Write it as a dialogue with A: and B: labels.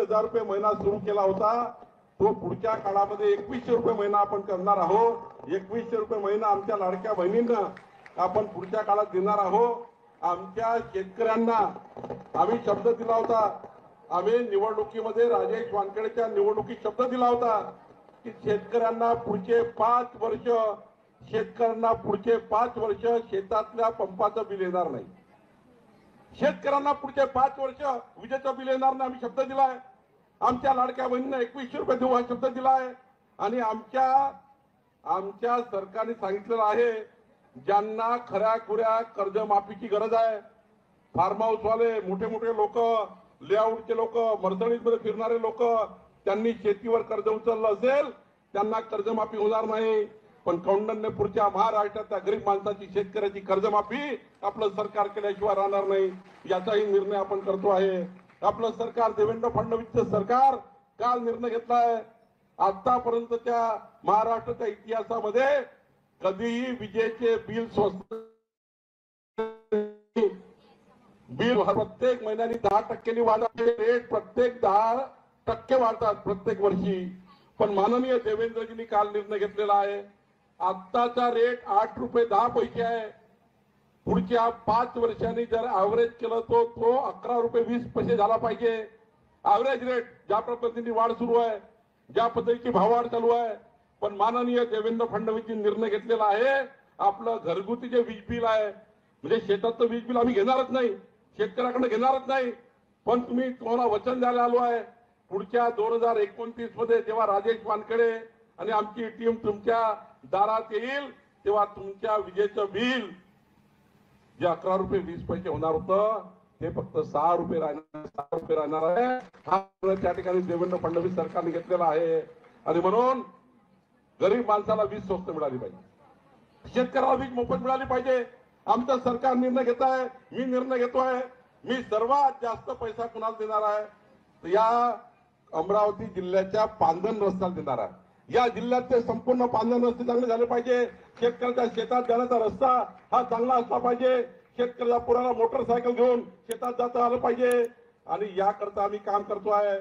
A: 2000 रुपये महिना सुरू केला होता तो पुढच्या काळामध्ये 2100 रुपये महिना आपण करणार आहोत। 2100 रुपये महिना आमच्या लाडक्या बहिणींना आपण पुढच्या काळात देणार आहोत। आमच्या शेतकऱ्यांना आम्ही शब्द दिला होता, आम्ही निवडणुकीमध्ये राजेश वानखेडेच्या निवडणुकीत शब्द दिला होता की शेतकऱ्यांना पुढचे 5 वर्ष शेतातल्या पंपाचं बिल येणार नाही। शेतकऱ्यांना पुढचे 5 वर्ष विजेचं बिल येणार नाही आम्ही शब्द दिलाय। आमच्या लाडक्या बहिणींना 2100 रुपये देऊ हा शब्द दिलाय। आणि आमच्या सरकारने सांगितलेलं आहे ज्यांना खऱ्या खुऱ्या कर्जमाफीची गरज आहे, फार्म हाऊस वाले, मोठे मोठे लोक, लेआउटचे लोक, मर्सडीज मध्ये फिरणारे लोक, त्यांनी शेतीवर कर्ज उचललं असेल त्यांना कर्जमाफी होणार नाही। पण कौंडण्यपूरच्या महाराष्ट्रातल्या गरीब माणसाची, शेतकऱ्याची कर्जमाफी आपलं सरकार केल्याशिवाय राहणार नाही, याचाही निर्णय आपण करतो आहे। आपलं सरकार, देवेंद्र फडणवीसचं सरकार काल निर्णय घेतलाय, आतापर्यंतच्या महाराष्ट्राच्या इतिहासामध्ये कधीही विजेचे बिल स्वस्त बिल प्रत्येक महिन्यानी 10% वाढते, रेट प्रत्येक 10% वाढतात प्रत्येक वर्षी। पण माननीय देवेंद्रजींनी काल निर्णय घेतलेला आहे, आत्ताचा रेट 8 रुपये 10 पैसे आहे, पुढच्या 5 वर्षांनी जर ऍव्हरेज केलं तो 11 रुपये 20 पैसे झाला पाहिजे। ऍव्हरेज रेट ज्या पद्धतीने वाढ सुरू आहे, ज्या पद्धतीची भाववाढ चालू आहे, पण माननीय देवेंद्र फडणवीसजी निर्णय घेतलेला आहे आपलं घरगुती जे वीज बिल आहे, म्हणजे शेताचं वीज बिल आम्ही घेणारच नाही, शेतकऱ्याकडे घेणारच नाही। पण तुम्हाला वचन द्यायला आलो आहे पुढच्या 2029 मध्ये जेव्हा राजेश वानखेडे आणि आमची टीम तुमच्या दारात येईल तेव्हा तुमच्या विजेचं बिल जे 11 रुपये 20 पैसे होणार होतं ते फक्त 6 रुपये राहणार आहे। हा त्या ठिकाणी देवेंद्र फडणवीस सरकारने घेतलेला आहे। आणि म्हणून गरीब माणसाला वीज स्वस्त मिळाली पाहिजे, शेतकऱ्याला वीज मोफत मिळाली पाहिजे। आमचं सरकार निर्णय घेत आहे, मी निर्णय घेतोय, मी सर्वात जास्त पैसा कुणाला देणार आहे तर या अमरावती जिल्ह्याच्या पांदन रस्त्याला देणार आहे। या जिल्ह्यातले संपूर्ण पांदन रस्ते चांगले झाले पाहिजे, शेतकऱ्याच्या शेतात जाण्याचा रस्ता हा चांगला असला पाहिजे, शेतकऱ्याला पुराला मोटरसायकल घेऊन शेतात जाता आलं पाहिजे। आणि याकरता आम्ही काम करतो आहे।